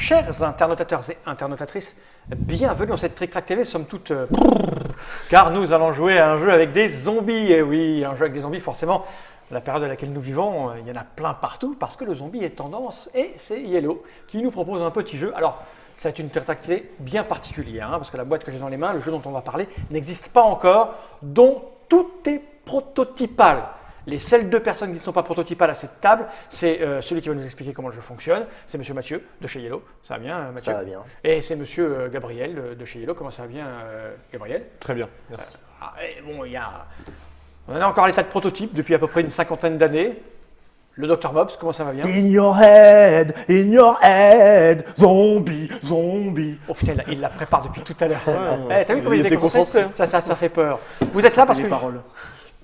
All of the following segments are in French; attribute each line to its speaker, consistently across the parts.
Speaker 1: Chers internautateurs et internautatrices, bienvenue dans cette Trick Track TV, somme toute, car nous allons jouer à un jeu avec des zombies. Et oui, un jeu avec des zombies, forcément, la période à laquelle nous vivons, il y en a plein partout, parce que le zombie est tendance, et c'est Yellow qui nous propose un petit jeu. Alors, ça va être une Trick Track TV bien particulière, parce que la boîte que j'ai dans les mains, le jeu dont on va parler, n'existe pas encore, dont tout est prototypal. Les seules deux personnes qui ne sont pas prototypales à cette table, c'est celui qui va nous expliquer comment le jeu fonctionne, c'est Monsieur Mathieu de chez Yellow. Ça va bien, Mathieu?
Speaker 2: Ça va bien.
Speaker 1: Et c'est Monsieur Gabriel de chez Yellow. Comment ça va bien, Gabriel?
Speaker 3: Très bien, merci.
Speaker 1: Bon, on en a encore à l'état de prototype depuis à peu près une cinquantaine d'années. Le Dr Mobs, comment ça va bien?
Speaker 2: In your head, zombie, zombie.
Speaker 1: Oh putain, il la prépare depuis tout à l'heure.
Speaker 3: Ouais,
Speaker 1: T'as vu comment
Speaker 3: il était concentré, hein.
Speaker 1: Ça fait peur. Vous êtes là parce que...
Speaker 2: paroles.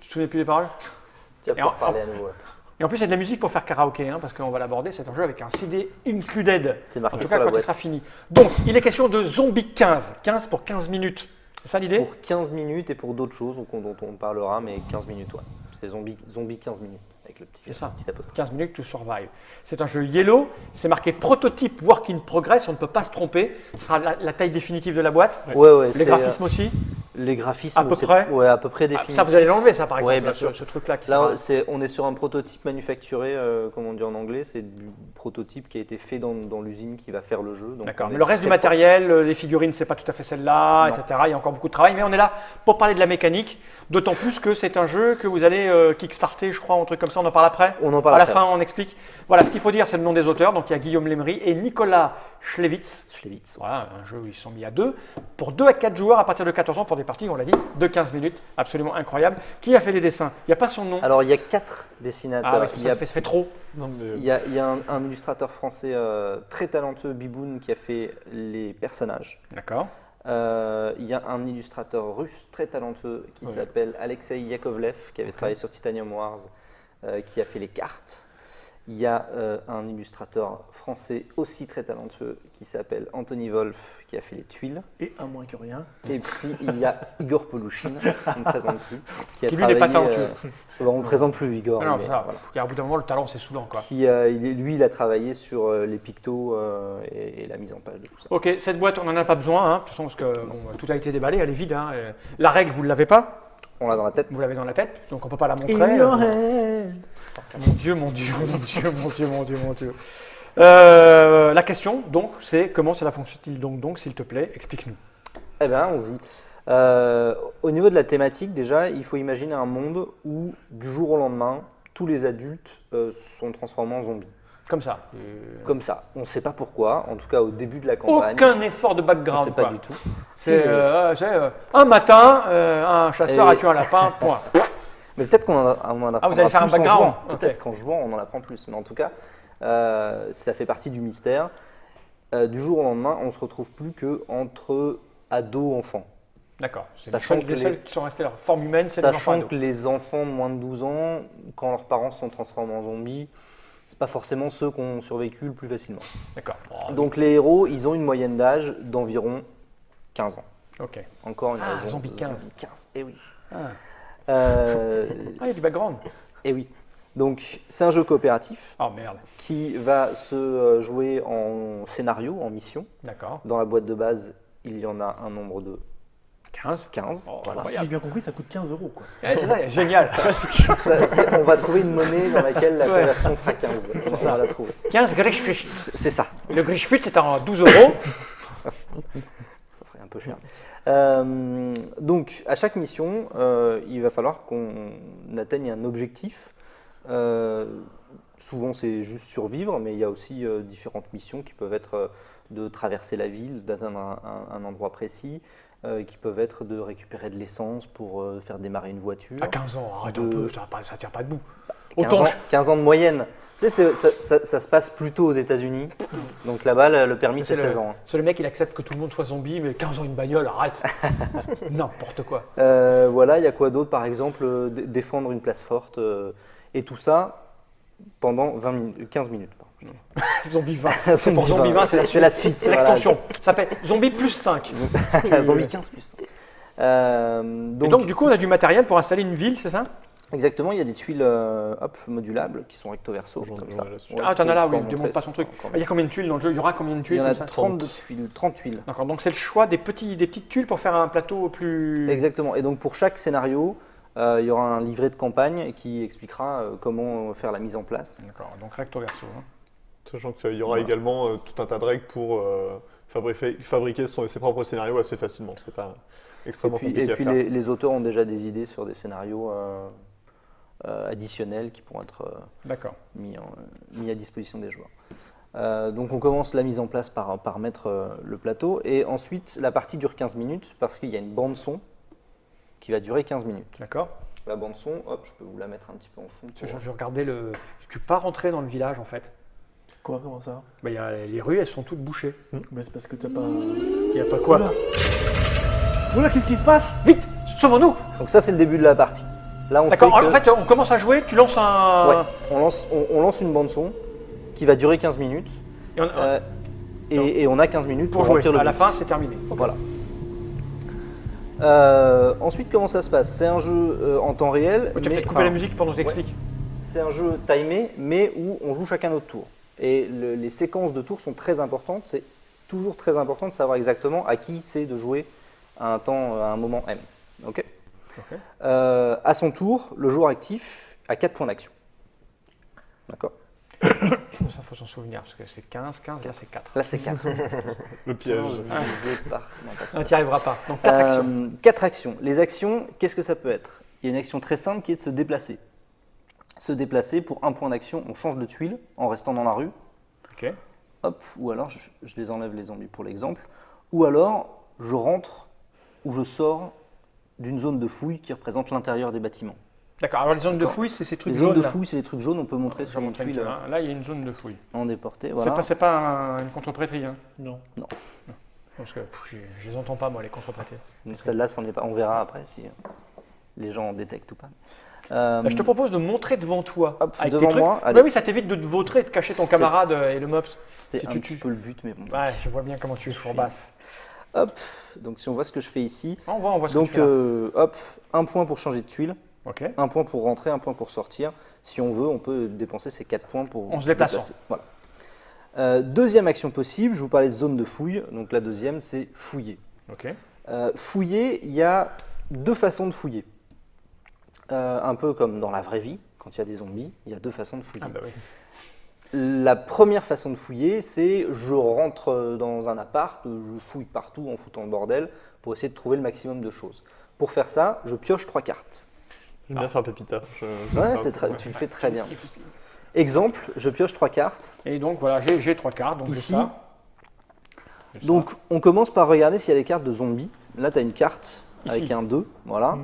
Speaker 1: Tu te souviens plus des paroles?
Speaker 2: Tu vas pouvoir parler à nouveau.
Speaker 1: Et en plus, il y a de la musique pour faire karaoké, parce qu'on va l'aborder, c'est un jeu avec un CD included.
Speaker 2: C'est marqué
Speaker 1: en tout
Speaker 2: sur
Speaker 1: cas,
Speaker 2: la
Speaker 1: quand il
Speaker 2: boîte.
Speaker 1: sera fini. Donc, il est question de Zombie 15. 15 pour 15 minutes. C'est ça l'idée?
Speaker 2: Pour 15 minutes et pour d'autres choses dont on parlera, mais 15 minutes, ouais. C'est zombie 15 minutes, avec le petit,
Speaker 1: C'est ça.
Speaker 2: petit apostrophe.
Speaker 1: 15 minutes to survive. C'est un jeu Yellow, c'est marqué prototype work in progress, on ne peut pas se tromper. Ce sera la taille définitive de la boîte.
Speaker 2: Ouais,
Speaker 1: Les graphismes aussi.
Speaker 2: les graphismes,
Speaker 1: À peu près.
Speaker 2: Ouais, à peu près définis.
Speaker 1: Ça, vous allez l'enlever, ça, par exemple,
Speaker 2: Ouais, bien sûr.
Speaker 1: ce truc-là. Qui
Speaker 2: Là,
Speaker 1: sera...
Speaker 2: on est sur un prototype manufacturé, comme on dit en anglais. C'est du prototype qui a été fait dans l'usine qui va faire le jeu.
Speaker 1: D'accord, mais le reste du matériel, les figurines, c'est pas tout à fait celle-là,
Speaker 2: Non.
Speaker 1: etc. Il y a encore beaucoup de travail, mais on est là pour parler de la mécanique, d'autant plus que c'est un jeu que vous allez kickstarter, je crois, un truc comme ça, on en parle après.
Speaker 2: On en parle
Speaker 1: à la
Speaker 2: après.
Speaker 1: fin, on explique. Voilà, ce qu'il faut dire, c'est le nom des auteurs, donc il y a Guillaume Lemery et Nicolas Schlewitz.
Speaker 2: Schlewitz.
Speaker 1: Voilà, un jeu où ils sont mis à deux, pour 2 à 4 joueurs à partir de 14 ans pour des parties, on l'a dit, de 15 minutes, absolument incroyable. Qui a fait les dessins? Il n'y a pas son nom.
Speaker 2: Alors, il y a 4 dessinateurs.
Speaker 1: Ah ouais, ça fait trop.
Speaker 2: Il y a un illustrateur français très talentueux, Biboun, qui a fait les personnages.
Speaker 1: D'accord.
Speaker 2: Il y a un illustrateur russe très talentueux qui s'appelle Alexei Yakovlev, qui avait travaillé sur Titanium Wars, qui a fait les cartes. Il y a un illustrateur français aussi très talentueux qui s'appelle Anthony Wolf, qui a fait les tuiles.
Speaker 4: Et un moins que rien.
Speaker 2: Et puis il y a Igor Polouchine, on ne présente plus, qui
Speaker 1: Qui, lui, n'est pas talentueux.
Speaker 2: on ne présente plus Igor.
Speaker 1: Non,
Speaker 2: mais
Speaker 1: ça,
Speaker 2: voilà.
Speaker 1: car au bout d'un moment, le talent, c'est saoulant, quoi.
Speaker 2: Lui, il a travaillé sur les pictos et la mise en page de tout ça.
Speaker 1: Ok, cette boîte, on n'en a pas besoin, de toute façon, parce que tout a été déballé, elle est vide. La règle, vous ne l'avez pas,
Speaker 2: On l'a dans la tête.
Speaker 1: vous l'avez dans la tête, donc on ne peut pas la montrer.
Speaker 4: In your head.
Speaker 1: Mon Dieu, mon Dieu, mon Dieu, mon Dieu, mon Dieu, mon Dieu. La question, donc, c'est comment cela fonctionne-t-il donc, s'il te plaît, explique-nous.
Speaker 2: Eh bien, allons-y. Au niveau de la thématique, déjà, il faut imaginer un monde où, du jour au lendemain, tous les adultes sont transformés en zombies.
Speaker 1: Comme ça.
Speaker 2: Comme ça. On ne sait pas pourquoi, en tout cas au début de la campagne.
Speaker 1: Aucun effort de
Speaker 2: On ne
Speaker 1: background,
Speaker 2: sait pas
Speaker 1: quoi.
Speaker 2: du tout.
Speaker 1: C'est
Speaker 2: Si,
Speaker 1: un matin, un chasseur
Speaker 2: Et-
Speaker 1: a tué un lapin, point.
Speaker 2: mais peut-être qu'on en apprendra
Speaker 1: vous allez faire un
Speaker 2: plus en
Speaker 1: background.
Speaker 2: jouant.
Speaker 1: Ok.
Speaker 2: Peut-être qu'en jouant, on en apprend plus. Mais en tout cas, ça fait partie du mystère. Du jour au lendemain, on ne se retrouve plus qu'entre ados, enfants.
Speaker 1: D'accord. C'est
Speaker 2: Sachant
Speaker 1: les
Speaker 2: que
Speaker 1: seuls qui sont restés leur forme humaine, c'est les enfants
Speaker 2: Sachant
Speaker 1: ados.
Speaker 2: que les enfants de moins de 12 ans, quand leurs parents sont transformés en zombies, c'est pas forcément ceux qui ont survécu le plus facilement.
Speaker 1: D'accord.
Speaker 2: Donc les héros, ils ont une moyenne d'âge d'environ 15 ans.
Speaker 1: Ok.
Speaker 2: Encore une
Speaker 1: Ah,
Speaker 2: raison.
Speaker 1: zombie 15.
Speaker 2: Zombie 15, eh oui.
Speaker 1: Ah,
Speaker 2: Euh,
Speaker 1: il y a du background.
Speaker 2: eh oui. Donc c'est un jeu coopératif
Speaker 1: Oh merde.
Speaker 2: qui va se jouer en scénario, en mission.
Speaker 1: D'accord.
Speaker 2: Dans la boîte de base, il y en a un nombre de
Speaker 1: 15.
Speaker 2: 15.
Speaker 1: Oh,
Speaker 2: Voilà.
Speaker 4: Si j'ai bien compris, ça coûte 15 €, quoi.
Speaker 1: Ouais, c'est ça, génial.
Speaker 2: On va trouver une monnaie dans laquelle la
Speaker 1: Ouais.
Speaker 2: conversion fera 15. On va la trouver.
Speaker 1: 15 Grischput.
Speaker 2: C'est ça.
Speaker 1: Le Grischput est en 12 €.
Speaker 2: Ça ferait un peu cher. Donc, à chaque mission, il va falloir qu'on atteigne un objectif. Souvent, c'est juste survivre, mais il y a aussi différentes missions qui peuvent être de traverser la ville, d'atteindre un endroit précis, qui peuvent être de récupérer de l'essence pour faire démarrer une voiture.
Speaker 1: À 15 ans, arrête un
Speaker 2: De-
Speaker 1: peu, ça tient pas debout.
Speaker 2: 15
Speaker 1: Autant
Speaker 2: ans, 15 ans de moyenne. Tu sais, ça se passe plutôt aux États-Unis. Donc là-bas, le permis, c'est 16 ans.
Speaker 1: C'est le mec, il accepte que tout le monde soit zombie, mais 15 ans une bagnole, arrête. N'importe quoi.
Speaker 2: Voilà, il y a quoi d'autre? Par exemple, défendre une place forte. Et tout ça pendant 15 minutes. Pardon.
Speaker 1: Zombie 20. C'est pour Zombie 20, c'est la
Speaker 2: C'est
Speaker 1: suite.
Speaker 2: la suite.
Speaker 1: C'est l'extension. Ça s'appelle Zombie plus 5.
Speaker 2: Voilà. Zombie 15 plus.
Speaker 1: Et donc, du coup, on a du matériel pour installer une ville, c'est ça?
Speaker 2: Exactement, il y a des tuiles modulables qui sont recto verso,
Speaker 3: J'en
Speaker 2: comme
Speaker 3: ai
Speaker 2: ça.
Speaker 3: là, là-dessus.
Speaker 2: Ouais,
Speaker 1: Ah, t'en as là,
Speaker 2: tu peux
Speaker 1: oui,
Speaker 2: en
Speaker 1: il démonte
Speaker 2: montrer
Speaker 1: pas son
Speaker 2: sans-
Speaker 1: truc.
Speaker 2: encore
Speaker 1: Il y a combien de tuiles dans le jeu? Il y aura combien de tuiles
Speaker 2: Il y en a
Speaker 1: comme ça
Speaker 2: 32 tuiles, 30 tuiles.
Speaker 1: D'accord, donc c'est le choix des petites tuiles pour faire un plateau plus.
Speaker 2: Exactement. Et donc pour chaque scénario, il y aura un livret de campagne qui expliquera comment faire la mise en place.
Speaker 1: D'accord, donc recto verso. Hein.
Speaker 3: Sachant qu'il y aura
Speaker 2: Voilà.
Speaker 3: également tout un tas de règles pour fabriquer ses propres scénarios assez facilement. C'est pas extrêmement
Speaker 2: Et
Speaker 3: compliqué
Speaker 2: puis
Speaker 3: à faire.
Speaker 2: les auteurs ont déjà des idées sur des scénarios additionnels qui pourront être
Speaker 1: D'accord.
Speaker 2: mis à disposition des joueurs. Donc on commence la mise en place par mettre le plateau et ensuite la partie dure 15 minutes parce qu'il y a une bande son qui va durer 15 minutes.
Speaker 1: D'accord.
Speaker 2: La bande son, hop, je peux vous la mettre un petit peu en fond.
Speaker 1: Je regardais le. Tu peux pas rentrer dans le village en fait.
Speaker 4: Quoi, comment ça?
Speaker 1: Bah, les rues, elles sont toutes bouchées.
Speaker 4: Mais c'est parce que t'as pas.
Speaker 1: Il n'y a pas quoi.
Speaker 4: Oula, Oula, qu'est-ce qui se passe?
Speaker 1: Vite, sauvons-nous.
Speaker 2: Donc ça c'est le début de la partie. Là on sait
Speaker 1: D'accord,
Speaker 2: que
Speaker 1: en fait, on commence à jouer, tu lances un.
Speaker 2: ouais, on lance une bande son qui va durer 15 minutes
Speaker 1: Et
Speaker 2: et on a 15 minutes
Speaker 1: pour
Speaker 2: pour
Speaker 1: jouer.
Speaker 2: remplir le
Speaker 1: À la
Speaker 2: but.
Speaker 1: fin, c'est terminé.
Speaker 2: Voilà. Ensuite, comment ça se passe? C'est un jeu en temps réel.
Speaker 1: Tu vas
Speaker 2: mais-
Speaker 1: peut-être couper la musique pendant que tu expliques.
Speaker 2: C'est un jeu timé, mais où on joue chacun notre tour. Et les séquences de tours sont très importantes. C'est toujours très important de savoir exactement à qui c'est de jouer à un moment M. Ok.
Speaker 1: Ok.
Speaker 2: À son tour, le joueur actif a 4 points d'action. D'accord.
Speaker 1: Ça, faut s'en souvenir, parce que c'est 15, là c'est 4.
Speaker 2: Là, c'est 4.
Speaker 3: Le piège.
Speaker 1: Tu n'y arriveras pas. Donc 4 actions.
Speaker 2: 4 actions. Les actions, qu'est-ce que ça peut être? Il y a une action très simple qui est de se déplacer. Se déplacer, pour un point d'action, on change de tuile en restant dans la rue.
Speaker 1: Ok.
Speaker 2: Hop, ou alors, je les enlève les zombies pour l'exemple. Ou alors, je rentre ou je sors d'une zone de fouille qui représente l'intérieur des bâtiments.
Speaker 1: D'accord, alors les zones de
Speaker 2: D'accord.
Speaker 1: fouille, c'est ces trucs
Speaker 2: Les
Speaker 1: jaunes.
Speaker 2: zones de
Speaker 1: là.
Speaker 2: fouille, c'est les trucs jaunes, on peut montrer
Speaker 1: Je
Speaker 2: sur
Speaker 1: vais
Speaker 2: une
Speaker 1: montrer
Speaker 2: tuile
Speaker 1: hein. Là, il y a une zone de fouille.
Speaker 2: en déporté. Voilà.
Speaker 1: C'est pas une contre-prêtrie. Hein.
Speaker 4: Non.
Speaker 1: Parce que je les entends pas, moi, les contre-prêtries.
Speaker 2: Celle-là, c'en est pas. On verra après si les gens en détectent ou pas.
Speaker 1: Là, je te propose de montrer devant toi.
Speaker 2: Hop,
Speaker 1: avec
Speaker 2: devant
Speaker 1: tes trucs.
Speaker 2: moi, allez.
Speaker 1: Oui, ça t'évite de te vautrer et de cacher ton
Speaker 2: C'est-
Speaker 1: camarade et le mops.
Speaker 2: C'était
Speaker 1: si
Speaker 2: un
Speaker 1: tu
Speaker 2: petit
Speaker 1: tues.
Speaker 2: peu le but, mais bon.
Speaker 1: Ouais, je vois bien comment tu es fourbasse.
Speaker 2: Hop, donc si on voit ce que je fais ici.
Speaker 1: On voit ce que
Speaker 2: Donc,
Speaker 1: tu fais là.
Speaker 2: hop, un point pour changer de tuile,
Speaker 1: Ok.
Speaker 2: un point pour rentrer, un point pour sortir. Si on veut, on peut dépenser ces 4 points pour
Speaker 1: En se déplaçant.
Speaker 2: déplacer. Voilà. Deuxième action possible, je vous parlais de zone de fouille. Donc la deuxième, c'est fouiller.
Speaker 1: Ok.
Speaker 2: Fouiller, il y a 2 façons de fouiller. Un peu comme dans la vraie vie, quand il y a des zombies, il y a 2 façons de fouiller.
Speaker 1: Ah bah oui.
Speaker 2: La première façon de fouiller, c'est je rentre dans un appart, je fouille partout en foutant le bordel pour essayer de trouver le maximum de choses. Pour faire ça, je pioche 3 cartes.
Speaker 3: J'aime bien faire Pépita.
Speaker 2: Ouais, tu le fais très bien. Exemple, je pioche 3 cartes.
Speaker 1: Et donc voilà, j'ai 3 cartes. Donc j'ai
Speaker 2: Ici.
Speaker 1: ça. J'ai ça.
Speaker 2: Donc on commence par regarder s'il y a des cartes de zombies. Là, tu as une carte avec
Speaker 1: Ici.
Speaker 2: un 2, voilà,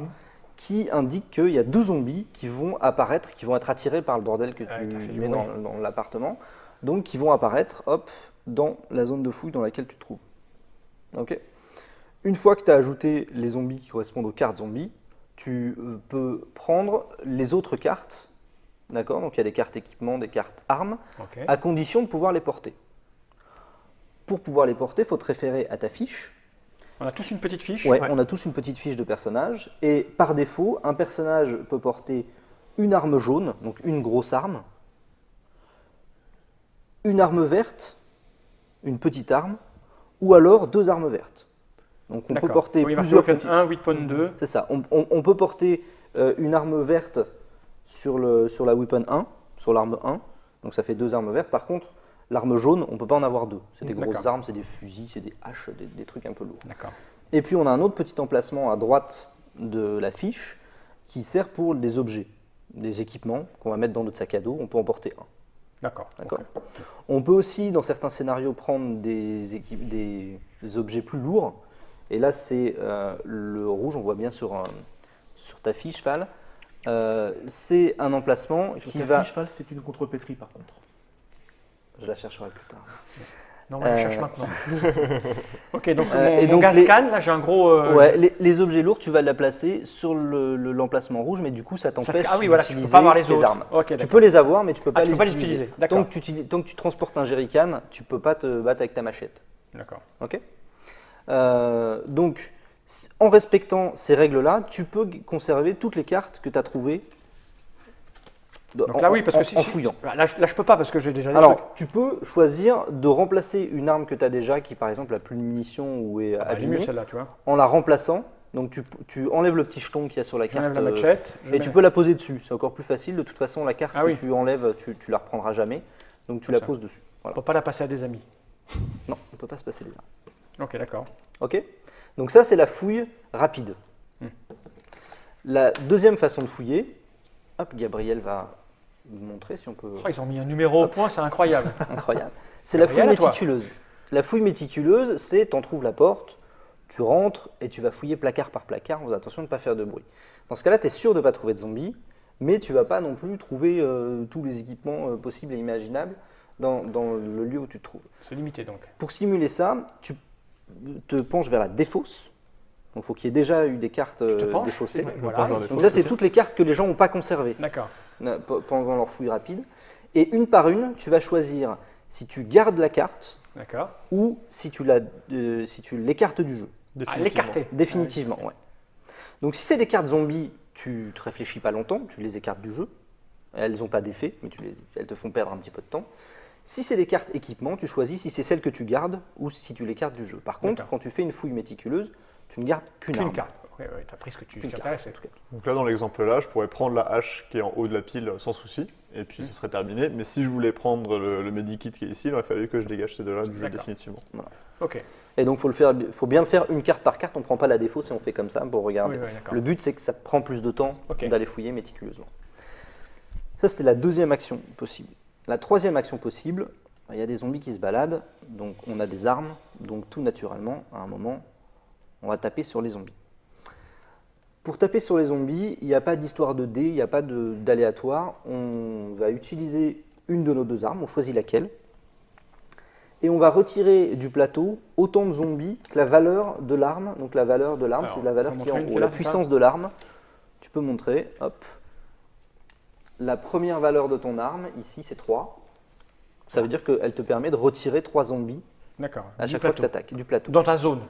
Speaker 2: qui indique qu'il y a 2 zombies qui vont apparaître, qui vont être attirés par le bordel que
Speaker 1: Ouais, t'as fait
Speaker 2: tu
Speaker 1: du
Speaker 2: mets
Speaker 1: bruit.
Speaker 2: dans l'appartement. Donc qui vont apparaître, hop, dans la zone de fouille dans laquelle tu te trouves. Ok. Une fois que tu as ajouté les zombies qui correspondent aux cartes zombies, tu peux prendre les autres cartes, d'accord? Donc il y a des cartes équipement, des cartes armes,
Speaker 1: Ok.
Speaker 2: à condition de pouvoir les porter. Pour pouvoir les porter, il faut te référer à ta fiche.
Speaker 1: On a tous une petite fiche.
Speaker 2: Ouais, on a tous une petite fiche de personnage. Et par défaut, un personnage peut porter une arme jaune, donc une grosse arme, une arme verte, une petite arme, ou alors 2 armes vertes. Donc on peut
Speaker 1: D'accord.
Speaker 2: porter
Speaker 1: Oui, il marque
Speaker 2: plusieurs
Speaker 1: Weapon
Speaker 2: petits...
Speaker 1: 1, Weapon 2.
Speaker 2: C'est ça. On peut porter une arme verte sur la weapon 1, sur l'arme 1. Donc ça fait 2 armes vertes. Par contre, l'arme jaune, on ne peut pas en avoir 2. C'est des grosses
Speaker 1: D'accord.
Speaker 2: armes, c'est des fusils, c'est des haches, des trucs un peu lourds.
Speaker 1: D'accord.
Speaker 2: Et puis on a un autre petit emplacement à droite de la fiche qui sert pour des objets, des équipements qu'on va mettre dans notre sac à dos. On peut en porter un.
Speaker 1: D'accord.
Speaker 2: D'accord.
Speaker 1: Ok.
Speaker 2: On peut aussi, dans certains scénarios, prendre des objets plus lourds. Et là, c'est le rouge, on voit bien sur ta fiche, Val. C'est un emplacement
Speaker 4: Sur
Speaker 2: qui
Speaker 4: ta
Speaker 2: va...
Speaker 4: fiche, Val, c'est une contrepétrie par contre.
Speaker 2: Je la chercherai plus tard.
Speaker 1: Non, on la cherche maintenant. Ok, donc
Speaker 2: et
Speaker 1: mon
Speaker 2: donc
Speaker 1: gaz
Speaker 2: les-
Speaker 1: scan, là j'ai un gros.
Speaker 2: Ouais, les objets lourds, tu vas la placer sur l'emplacement rouge, mais du coup, ça t'empêche
Speaker 1: Ah oui, voilà, tu peux
Speaker 2: d'utiliser
Speaker 1: pas avoir les autres.
Speaker 2: armes.
Speaker 1: Ok,
Speaker 2: Tu
Speaker 1: d'accord.
Speaker 2: peux les avoir, mais tu peux pas
Speaker 1: tu
Speaker 2: les
Speaker 1: peux pas les
Speaker 2: utiliser.
Speaker 1: utiliser, d'accord.
Speaker 2: Tant que tu transportes un jerrycan, tu peux pas te battre avec ta machette.
Speaker 1: D'accord.
Speaker 2: Ok. Donc, en respectant ces règles-là, tu peux conserver toutes les cartes que tu as trouvées
Speaker 1: Donc là, oui, parce que si.
Speaker 2: en fouillant.
Speaker 1: Là, je peux pas parce que j'ai déjà des trucs.
Speaker 2: Alors, tu peux choisir de remplacer une arme que tu as déjà, qui par exemple a plus de munitions ou est
Speaker 1: Elle est mieux
Speaker 2: abîmée,
Speaker 1: celle-là, tu vois.
Speaker 2: en la remplaçant. Donc tu enlèves le petit jeton qu'il y a sur la carte
Speaker 1: J'enlève la machette.
Speaker 2: et tu peux la poser dessus. C'est encore plus facile. De toute façon, la carte
Speaker 1: Ah
Speaker 2: que
Speaker 1: oui.
Speaker 2: tu enlèves, tu la reprendras jamais. Donc tu
Speaker 1: Comme
Speaker 2: la
Speaker 1: ça.
Speaker 2: poses dessus.
Speaker 1: On
Speaker 2: Voilà.
Speaker 1: peut pas la passer à des amis.
Speaker 2: Non, on ne peut pas se passer les armes.
Speaker 1: Ok, d'accord.
Speaker 2: Ok. Donc ça, c'est la fouille rapide.
Speaker 1: Hmm.
Speaker 2: La deuxième façon de fouiller, hop, Gabriel va vous montrer si on peut.
Speaker 1: Oh, ils ont mis un numéro au point, c'est incroyable.
Speaker 2: Incroyable. C'est la fouille
Speaker 1: Gabriel, à toi.
Speaker 2: méticuleuse. La fouille méticuleuse, c'est t'en trouves la porte, tu rentres et tu vas fouiller placard par placard en faisant attention de ne pas faire de bruit. Dans ce cas-là, tu es sûr de ne pas trouver de zombies, mais tu ne vas pas non plus trouver tous les équipements possibles et imaginables dans le lieu où tu te trouves.
Speaker 1: C'est limité donc.
Speaker 2: Pour simuler ça, tu te penches vers la défausse. Donc il faut qu'il y ait déjà eu des cartes
Speaker 1: Tu te penches.
Speaker 2: défaussées.
Speaker 1: Ouais,
Speaker 3: Je
Speaker 1: voilà.
Speaker 3: pense dans les
Speaker 2: Donc
Speaker 3: fausses,
Speaker 2: ça, c'est
Speaker 3: ok.
Speaker 2: toutes les cartes que les gens n'ont pas conservées
Speaker 1: D'accord.
Speaker 2: pendant leur fouille rapide. Et une par une, tu vas choisir si tu gardes la carte
Speaker 1: D'accord.
Speaker 2: ou si tu l'écartes du jeu,
Speaker 1: Ah,
Speaker 3: Définitivement.
Speaker 1: l'écarter.
Speaker 2: définitivement. Ouais. Donc si c'est des cartes zombies, tu te réfléchis pas longtemps, tu les écartes du jeu. Elles n'ont pas d'effet, mais elles te font perdre un petit peu de temps. Si c'est des cartes équipement, tu choisis si c'est celles que tu gardes ou si tu l'écartes du jeu. Par contre,
Speaker 1: D'accord.
Speaker 2: quand tu fais une fouille méticuleuse, tu ne gardes qu'une
Speaker 1: Qu'une
Speaker 2: arme.
Speaker 1: carte. Oui, oui, tu as pris ce que tu
Speaker 2: Qu'une
Speaker 1: t'intéressais.
Speaker 2: carte, en tout cas.
Speaker 3: Donc là, dans l'exemple là, je pourrais prendre la hache qui est en haut de la pile sans souci, et puis ce serait terminé. Mais si je voulais prendre le medikit qui est ici, il aurait fallu que je dégage ces deux-là du jeu
Speaker 1: D'accord.
Speaker 3: définitivement.
Speaker 1: Ok.
Speaker 2: Et donc, faut bien le faire une carte par carte. On ne prend pas la défaut si on fait comme ça pour regarder.
Speaker 1: Oui, oui, d'accord.
Speaker 2: Le but, c'est que ça prend plus de temps
Speaker 1: Ok.
Speaker 2: d'aller fouiller méticuleusement. Ça, c'était la deuxième action possible. La troisième action possible, il y a des zombies qui se baladent, donc on a des armes, donc tout naturellement, à un moment, on va taper sur les zombies. Pour taper sur les zombies, il n'y a pas d'histoire de dés, il n'y a pas d'aléatoire. On va utiliser une de nos deux armes, on choisit laquelle. Et on va retirer du plateau autant de zombies que la valeur de l'arme. Donc la valeur de l'arme,
Speaker 1: Alors,
Speaker 2: c'est la valeur
Speaker 1: on
Speaker 2: qui est en
Speaker 1: montre une
Speaker 2: haut.
Speaker 1: qui est
Speaker 2: La
Speaker 1: là, c'est
Speaker 2: puissance
Speaker 1: ça
Speaker 2: de l'arme, tu peux montrer, hop. La première valeur de ton arme, ici, c'est 3. Ça veut dire qu'elle te permet de retirer 3 zombies
Speaker 1: D'accord.
Speaker 2: à
Speaker 1: Du
Speaker 2: chaque fois que
Speaker 1: plateau.
Speaker 2: tu attaques, du plateau.
Speaker 1: Dans ta zone.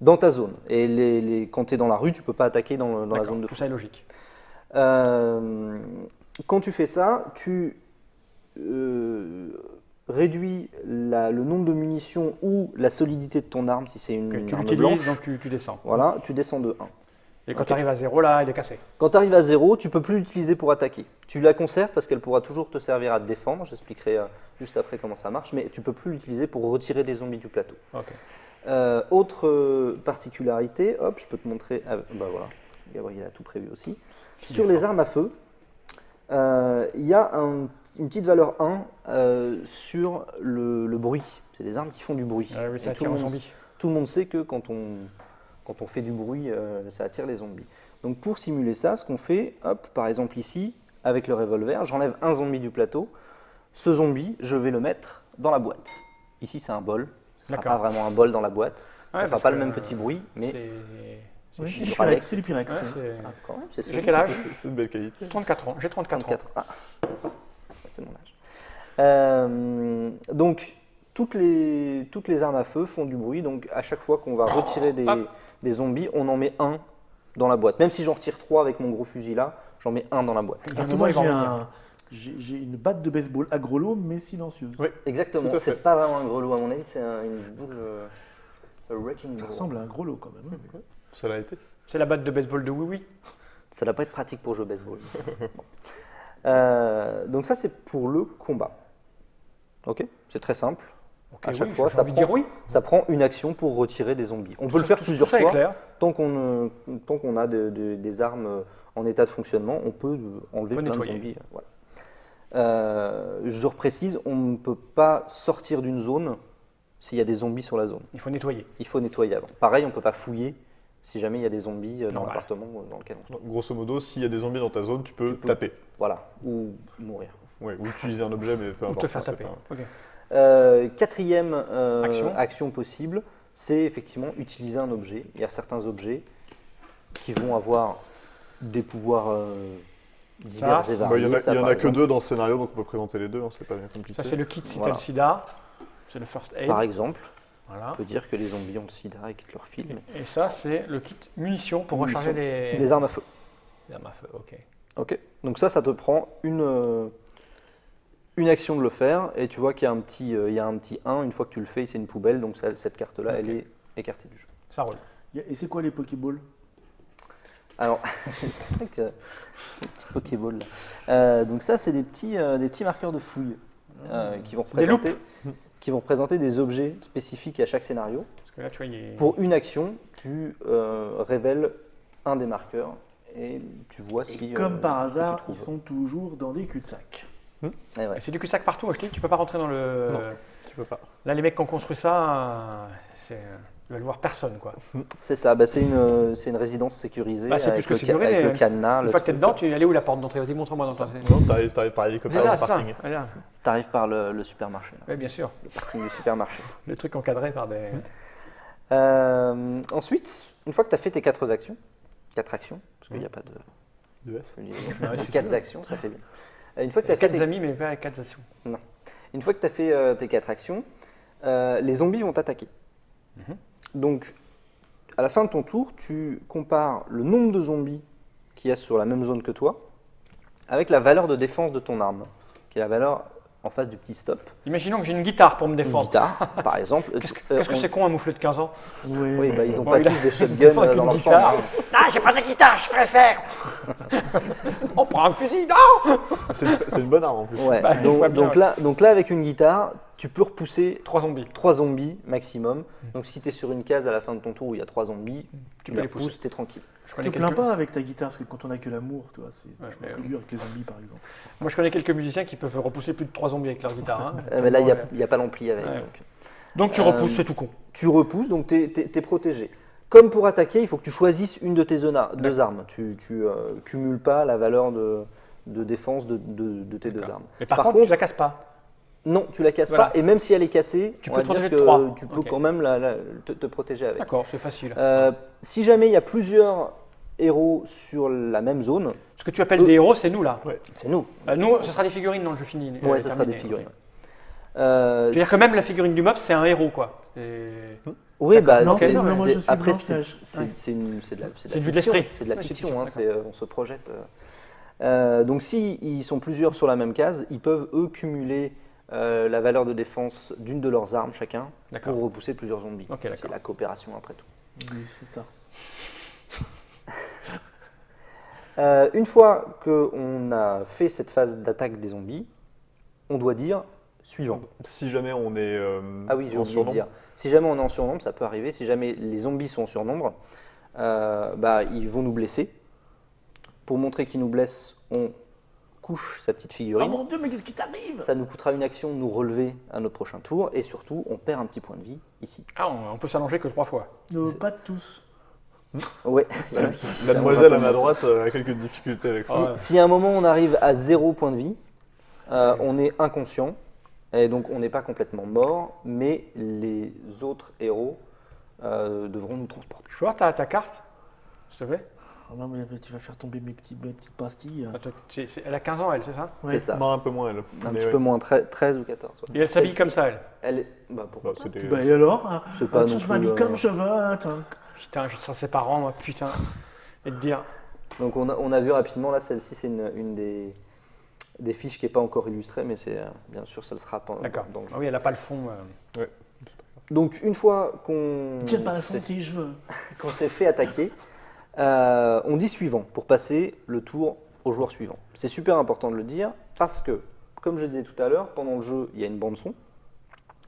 Speaker 2: Dans ta zone. Et quand tu es dans la rue, tu ne peux pas attaquer dans la
Speaker 1: D'accord,
Speaker 2: zone de
Speaker 1: tout
Speaker 2: fou.
Speaker 1: ça est logique.
Speaker 2: Quand tu fais ça, tu réduis le nombre de munitions ou la solidité de ton arme si c'est une
Speaker 1: Ok, tu
Speaker 2: arme
Speaker 1: l'utilises,
Speaker 2: blanche.
Speaker 1: donc tu descends.
Speaker 2: Voilà, tu descends de 1.
Speaker 1: Et quand
Speaker 2: Ok.
Speaker 1: tu arrives à 0, là, il est cassé.
Speaker 2: Quand tu arrives à 0, tu ne peux plus l'utiliser pour attaquer. Tu la conserves parce qu'elle pourra toujours te servir à te défendre. J'expliquerai juste après comment ça marche, mais tu ne peux plus l'utiliser pour retirer des zombies du plateau.
Speaker 1: Ok.
Speaker 2: Autre particularité, hop, je peux te montrer. Bah voilà, Gabriel a tout prévu aussi. Sur les armes à feu, il y a une petite valeur 1 sur le bruit. C'est des armes qui font du bruit.
Speaker 1: Ah oui, ça
Speaker 2: Et tout
Speaker 1: attire
Speaker 2: le
Speaker 1: aux
Speaker 2: monde-
Speaker 1: zombies.
Speaker 2: Tout le monde sait que quand on fait du bruit, ça attire les zombies. Donc pour simuler ça, ce qu'on fait, hop, par exemple ici, avec le revolver, j'enlève un zombie du plateau. Ce zombie, je vais le mettre dans la boîte. Ici, c'est un bol. Ce ne sera
Speaker 1: D'accord.
Speaker 2: pas vraiment un bol dans la boîte.
Speaker 1: Ouais,
Speaker 2: Ça ne fera
Speaker 1: parce
Speaker 2: pas le
Speaker 1: que,
Speaker 2: même petit bruit, mais
Speaker 1: C'est
Speaker 4: Oui,
Speaker 1: chic.
Speaker 4: c'est du
Speaker 2: Pyrex.
Speaker 4: Pyrex, c'est du Pyrex.
Speaker 1: Ouais,
Speaker 4: oui.
Speaker 1: c'est-
Speaker 2: ah, quand même, c'est
Speaker 1: J'ai
Speaker 2: solide.
Speaker 1: quel âge
Speaker 3: C'est une belle qualité.
Speaker 1: 34 ans. J'ai 34 ans.
Speaker 2: 34. Ah, c'est mon âge. Donc, toutes les armes à feu font du bruit. Donc, à chaque fois qu'on va retirer
Speaker 1: Hop.
Speaker 2: des zombies, on en met un dans la boîte. Même si j'en retire 3 avec mon gros fusil là, j'en mets un dans la boîte.
Speaker 4: Alors que
Speaker 1: moment,
Speaker 4: moi,
Speaker 1: ils vont
Speaker 4: j'ai
Speaker 1: revenir.
Speaker 4: j'ai une batte de baseball agrolo, mais silencieuse.
Speaker 3: Oui.
Speaker 2: Exactement.
Speaker 3: Tout à fait.
Speaker 2: C'est pas vraiment un grelot à mon avis, c'est une boule. A wrecking
Speaker 4: Ça
Speaker 2: ball.
Speaker 4: ressemble à un gros lot quand même.
Speaker 3: Ça l'a été.
Speaker 1: C'est la batte de baseball de Oui Oui.
Speaker 2: Ça va pas être pratique pour jouer au baseball. Bon. Donc ça, c'est pour le combat. Ok, c'est très simple.
Speaker 1: Ok,
Speaker 2: À chaque
Speaker 1: oui,
Speaker 2: fois,
Speaker 1: j'ai envie de dire oui.
Speaker 2: ça prend une action pour retirer des zombies. On peut le faire
Speaker 1: Tout
Speaker 2: plusieurs
Speaker 1: ça est
Speaker 2: fois.
Speaker 1: clair.
Speaker 2: Tant qu'on a des armes en état de fonctionnement, on peut enlever
Speaker 1: On peut
Speaker 2: plein de
Speaker 1: nettoyer.
Speaker 2: zombies. Voilà. Je reprécise, on ne peut pas sortir d'une zone s'il y a des zombies sur la zone.
Speaker 1: Il faut nettoyer.
Speaker 2: Il faut nettoyer avant. Pareil, on ne peut pas fouiller si jamais il y a des zombies dans
Speaker 1: Normal.
Speaker 2: l'appartement dans lequel on se trouve.
Speaker 3: Donc, grosso modo, s'il y a des zombies dans ta zone, tu peux
Speaker 2: Tu peux.
Speaker 3: taper.
Speaker 2: Voilà, ou mourir.
Speaker 3: Ouais, ou utiliser un objet, mais peu
Speaker 1: Ou
Speaker 3: importe.
Speaker 1: te faire
Speaker 3: ça, c'est
Speaker 1: taper.
Speaker 3: pas-
Speaker 1: Ok.
Speaker 2: Quatrième
Speaker 1: Action.
Speaker 2: action possible, c'est effectivement utiliser un objet. Il y a certains objets qui vont avoir des pouvoirs divers
Speaker 1: Ça,
Speaker 2: et
Speaker 3: Bah,
Speaker 2: variés.
Speaker 3: il y en a,
Speaker 2: Ça,
Speaker 3: il y en
Speaker 2: par
Speaker 3: a que
Speaker 2: exemple.
Speaker 3: 2 dans ce scénario, donc on peut présenter les deux, hein, c'est pas bien compliqué.
Speaker 1: Ça, c'est le kit si
Speaker 2: Voilà.
Speaker 1: t'as le sida. C'est le first aid.
Speaker 2: Par exemple,
Speaker 1: Voilà.
Speaker 2: on peut dire que les zombies ont le sida et qu'ils leur filent.
Speaker 1: Et ça, c'est le kit munitions pour recharger les
Speaker 2: Les armes à feu.
Speaker 1: armes à feu. Ok.
Speaker 2: Ok. Donc ça te prend une action de le faire, et tu vois qu'il y a il y a un petit 1, une fois que tu le fais, c'est une poubelle, donc cette carte-là,
Speaker 1: Ok.
Speaker 2: elle est écartée du jeu.
Speaker 1: Ça roule.
Speaker 4: Et c'est quoi les Pokéballs?
Speaker 2: Alors, c'est vrai que les petites Pokéballs là. Donc ça, c'est des petits marqueurs de fouille qui vont
Speaker 1: Des
Speaker 2: représenter des objets spécifiques à chaque scénario.
Speaker 1: Parce que là, tu vois, il est...
Speaker 2: Pour une action, tu révèles un des marqueurs et tu vois si.
Speaker 4: Comme par
Speaker 2: ce que tu
Speaker 4: hasard,
Speaker 2: trouves.
Speaker 4: ils sont toujours dans des cul-de-sac.
Speaker 2: Eh ouais.
Speaker 1: Et c'est du cul-de-sac partout. Je te dis, tu peux pas rentrer dans le...
Speaker 3: Non. Tu peux pas.
Speaker 1: Là, les mecs qui ont construit ça, ils veulent voir personne, quoi.
Speaker 2: C'est ça, c'est une résidence sécurisée.
Speaker 1: Bah, c'est
Speaker 2: avec
Speaker 1: plus que
Speaker 2: le
Speaker 1: sécurisé,
Speaker 2: avec le
Speaker 1: hein.
Speaker 2: cadenas.
Speaker 1: Une
Speaker 2: le
Speaker 1: fois que t'es
Speaker 2: truc.
Speaker 1: dedans, elle est où la porte d'entrée? Vas-y, montre-moi dans ta...
Speaker 3: Non, t'arrives par hélicoptère
Speaker 1: C'est
Speaker 3: dans
Speaker 1: ça,
Speaker 3: le
Speaker 1: c'est ça.
Speaker 3: parking.
Speaker 1: Voilà.
Speaker 2: T'arrives par le supermarché, là.
Speaker 1: Oui, bien sûr.
Speaker 2: Le parking du supermarché.
Speaker 1: Le truc encadré par des...
Speaker 2: Ensuite, une fois que tu as fait tes 4 actions, parce qu'il n'y a pas de.
Speaker 3: De S.
Speaker 1: Ouais, si tu
Speaker 2: 4
Speaker 1: veux.
Speaker 2: actions, ça fait bien. Une fois que tu as fait
Speaker 1: 4 amis, mais pas 4 actions.
Speaker 2: Une fois que tu as fait tes 4 actions, les zombies vont t'attaquer.
Speaker 1: Mhm.
Speaker 2: Donc, à la fin de ton tour, tu compares le nombre de zombies qu'il y a sur la même zone que toi avec la valeur de défense de ton arme, qui est la valeur en face du petit stop.
Speaker 1: Imaginons que j'ai une guitare pour me
Speaker 2: Une
Speaker 1: défendre.
Speaker 2: guitare, par exemple.
Speaker 1: Qu'est-ce que c'est con un mouflet de 15 ans?
Speaker 2: Oui, bah, ils n'ont
Speaker 1: Bon,
Speaker 2: pas
Speaker 1: il a-
Speaker 2: tous des
Speaker 1: il
Speaker 2: shotguns
Speaker 1: défend avec
Speaker 2: dans
Speaker 1: une
Speaker 2: leur
Speaker 1: guitare.
Speaker 2: chambre.
Speaker 1: Ah, j'ai pas de guitare, je préfère. On prend un fusil, non?
Speaker 3: C'est une bonne arme en plus.
Speaker 2: Ouais,
Speaker 1: Bah, il faut bien,
Speaker 2: donc là, avec une guitare, tu peux repousser
Speaker 1: 3 zombies.
Speaker 2: 3 zombies maximum. Donc si tu es sur une case à la fin de ton tour où il y a 3 zombies, tu
Speaker 1: peux
Speaker 2: les
Speaker 1: les pousser.
Speaker 2: repousses, tu es tranquille.
Speaker 1: Je
Speaker 4: Tu
Speaker 1: connais
Speaker 4: te plains
Speaker 1: quelques...
Speaker 4: pas avec ta guitare, parce que quand on a que l'amour, toi, c'est
Speaker 1: Ouais,
Speaker 4: vachement
Speaker 1: mais,
Speaker 4: plus dur avec les zombies, par exemple.
Speaker 1: Moi, je connais quelques musiciens qui peuvent repousser plus de 3 zombies avec leur guitare. Hein.
Speaker 2: Mais là, il n'y a pas l'ampli avec.
Speaker 1: Ouais.
Speaker 2: Donc.
Speaker 1: Donc tu repousses, c'est tout con.
Speaker 2: Tu repousses, donc tu es protégé. Comme pour attaquer, il faut que tu choisisses une de tes deux armes. Tu cumules pas la valeur de défense de tes deux armes.
Speaker 1: Mais par contre, tu la casses pas.
Speaker 2: Non, tu la casses
Speaker 1: Voilà.
Speaker 2: pas. Et même si elle est cassée,
Speaker 1: Tu
Speaker 2: on
Speaker 1: peux
Speaker 2: va
Speaker 1: te protéger
Speaker 2: dire
Speaker 1: de
Speaker 2: que
Speaker 1: 3.
Speaker 2: tu peux
Speaker 1: Ok.
Speaker 2: quand même te protéger avec.
Speaker 1: D'accord, c'est facile.
Speaker 2: Si jamais il y a plusieurs héros sur la même zone,
Speaker 1: Ce que tu appelles des héros, c'est nous là.
Speaker 2: c'est nous.
Speaker 1: Nous, ce sera des figurines dans le jeu fini.
Speaker 2: Ouais, ça sera des
Speaker 1: terminé.
Speaker 2: figurines.
Speaker 1: Ok. C'est-à-dire que même la figurine du mob, c'est un héros, quoi.
Speaker 2: Oui, bah,
Speaker 4: Non,
Speaker 2: c'est-
Speaker 4: non, moi, je
Speaker 2: c'est-
Speaker 4: suis
Speaker 2: après,
Speaker 4: Blanche-Neige.
Speaker 2: c'est
Speaker 4: Ouais.
Speaker 2: c'est une
Speaker 1: une vue de l'esprit.
Speaker 2: C'est de la
Speaker 1: Ouais, c'est
Speaker 2: fiction,
Speaker 1: fiction,
Speaker 2: hein,
Speaker 1: d'accord.
Speaker 2: on se projette. Donc, s'ils sont plusieurs sur la même case, ils peuvent, eux, cumuler la valeur de défense d'une de leurs armes chacun
Speaker 1: D'accord.
Speaker 2: pour repousser plusieurs zombies.
Speaker 1: Ok, d'accord.
Speaker 2: C'est la coopération après tout.
Speaker 4: Oui, c'est ça.
Speaker 2: Une fois qu'on a fait cette phase d'attaque des zombies, on doit dire suivant.
Speaker 3: Si jamais on est
Speaker 2: Ah oui, j'ai
Speaker 3: en
Speaker 2: oublié de
Speaker 3: surnombre,
Speaker 2: dire. Si jamais on est en surnombre, ça peut arriver. Si jamais les zombies sont en surnombre, ils vont nous blesser. Pour montrer qu'ils nous blessent, on couche sa petite
Speaker 4: Oh
Speaker 2: figurine.
Speaker 4: mon Dieu, mais qu'est-ce qui t'arrive?
Speaker 2: Ça nous coûtera une action de nous relever à notre prochain tour. Et surtout, on perd un petit point de vie ici.
Speaker 1: Ah, on peut s'allonger que 3 fois.
Speaker 4: Pas tous.
Speaker 2: Ouais, il y en a qui-
Speaker 3: mademoiselle
Speaker 2: ça
Speaker 3: à ma
Speaker 2: va pas
Speaker 3: droite a quelques difficultés avec ça.
Speaker 1: Ah, ouais.
Speaker 2: Si à un moment on arrive à 0 point de vie, on est inconscient. Et donc on n'est pas complètement mort. Mais les autres héros devront nous transporter.
Speaker 1: Je peux voir ta carte, s'il te plaît?
Speaker 4: Oh non, mais tu vas faire tomber mes petites pastilles.
Speaker 1: Attends, elle a 15 ans, elle, c'est ça?
Speaker 4: Ouais.
Speaker 2: C'est ça.
Speaker 3: Non, un peu moins elle.
Speaker 2: Un
Speaker 3: Mais
Speaker 2: petit
Speaker 3: ouais.
Speaker 2: peu moins, 13 ou 14. ouais.
Speaker 1: Et elle s'habille
Speaker 2: Celle-ci,
Speaker 1: comme ça, elle.
Speaker 2: Elle est. Pourquoi
Speaker 3: Bah, c'est des-
Speaker 4: Bah et alors hein?
Speaker 2: C'est pas non
Speaker 4: Je m'habille
Speaker 2: plus,
Speaker 4: comme je veux. Attends.
Speaker 1: Putain, je sens ses parents, moi, putain. Et de dire,
Speaker 2: Donc on a vu rapidement, là, celle-ci, c'est une des fiches qui n'est pas encore illustrée, mais c'est bien sûr, ça le sera pendant
Speaker 1: d'accord.
Speaker 2: dans le jeu.
Speaker 1: Ah oui, elle n'a pas le fond.
Speaker 2: Donc une fois qu'on
Speaker 4: J'ai pas le fond
Speaker 2: s'est
Speaker 4: si je veux.
Speaker 2: qu'on s'est fait attaquer, on dit suivant pour passer le tour au joueur suivant. C'est super important de le dire parce que, comme je disais tout à l'heure, pendant le jeu, il y a une bande-son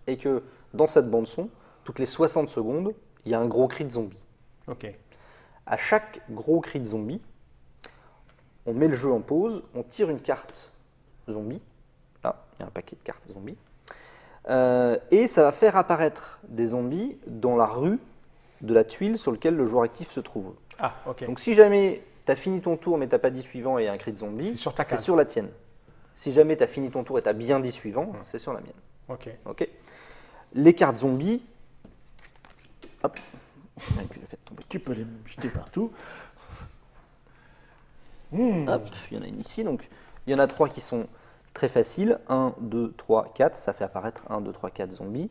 Speaker 2: et que dans cette bande-son, toutes les 60 secondes, il y a un gros cri de zombie.
Speaker 1: Ok.
Speaker 2: À chaque gros cri de zombie, on met le jeu en pause, on tire une carte zombie. Là, il y a un paquet de cartes zombies. Et ça va faire apparaître des zombies dans la rue de la tuile sur laquelle le joueur actif se trouve.
Speaker 1: Ah, ok.
Speaker 2: Donc si jamais tu as fini ton tour mais tu n'as pas dit suivant et il y a un cri de zombie,
Speaker 1: C'est sur ta
Speaker 2: c'est
Speaker 1: case.
Speaker 2: sur la tienne. Si jamais tu as fini ton tour et tu as bien dit suivant, c'est sur la mienne.
Speaker 1: Ok.
Speaker 2: Ok. Les cartes zombies. Hop. Tu les fais tomber.
Speaker 4: Tu peux les jeter partout.
Speaker 2: Hop, il y en a une ici. Donc, il y en a 3 qui sont très faciles. 1, 2, 3, 4. Ça fait apparaître 1, 2, 3, 4 zombies.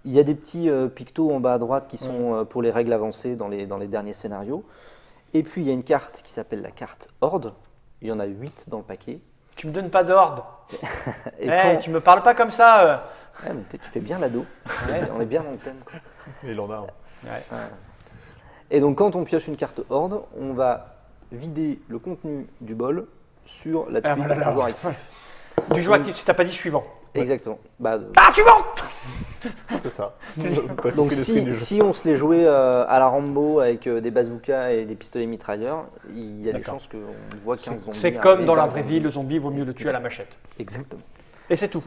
Speaker 2: Il y a des petits pictos en bas à droite qui sont pour les règles avancées dans les derniers scénarios. Et puis, il y a une carte qui s'appelle la carte Horde. il y en a 8 dans le paquet.
Speaker 1: Tu me donnes pas d'ordre.
Speaker 2: Et
Speaker 1: Tu me parles pas comme ça.
Speaker 2: Ouais, mais tu fais bien l'ado. On est bien dans le thème, quoi.
Speaker 3: Et il en a un.
Speaker 1: Ouais.
Speaker 2: Et donc quand on pioche une carte horde, on va vider le contenu du bol sur la tuile du joueur actif.
Speaker 1: Du joueur actif, si t'as pas dit suivant.
Speaker 2: Exactement. Bah,
Speaker 1: Suivant.
Speaker 3: C'est ça. Pas
Speaker 2: donc
Speaker 3: compris l'esprit du jeu.
Speaker 2: si on se les jouait à la Rambo avec des bazookas et des pistolets mitrailleurs, il y a des
Speaker 1: D'accord.
Speaker 2: chances qu'on voit 15 zombies.
Speaker 1: C'est comme
Speaker 2: arriver,
Speaker 1: dans la
Speaker 2: 20
Speaker 1: vraie
Speaker 2: zombies.
Speaker 1: vie, le zombie vaut mieux le tuer à la machette.
Speaker 2: Exactement.
Speaker 1: Et c'est tout.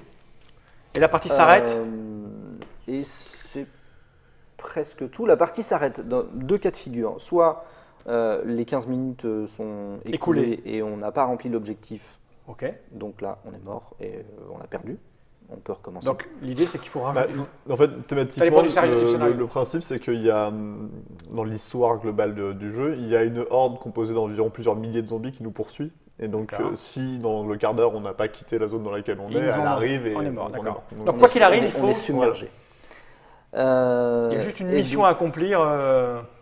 Speaker 1: Et la partie s'arrête.
Speaker 2: Et c'est presque tout. La partie s'arrête dans 2 cas de figure. Soit les 15 minutes sont écoulées et on n'a pas rempli l'objectif.
Speaker 1: Ok.
Speaker 2: Donc là, on est mort et on a perdu. On peut recommencer.
Speaker 1: Donc l'idée c'est qu'il faut
Speaker 3: Bah,
Speaker 1: rajouter.
Speaker 3: en fait,
Speaker 1: Ça dépend
Speaker 3: thématiquement,
Speaker 1: du scénario.
Speaker 3: le principe, c'est qu'il y a, dans l'histoire globale du jeu, il y a une horde composée d'environ plusieurs milliers de zombies qui nous poursuit. Et donc,
Speaker 1: D'accord.
Speaker 3: Si dans le quart d'heure, on n'a pas quitté la zone dans laquelle on
Speaker 1: Ils
Speaker 3: est,
Speaker 1: nous
Speaker 3: elle
Speaker 1: ont-
Speaker 3: arrive et
Speaker 1: on est mort, d'accord.
Speaker 3: Donc,
Speaker 1: Donc, quoi qu'il arrive,
Speaker 2: on est
Speaker 1: il faut.
Speaker 2: submergé.
Speaker 1: Il y a juste une mission à accomplir.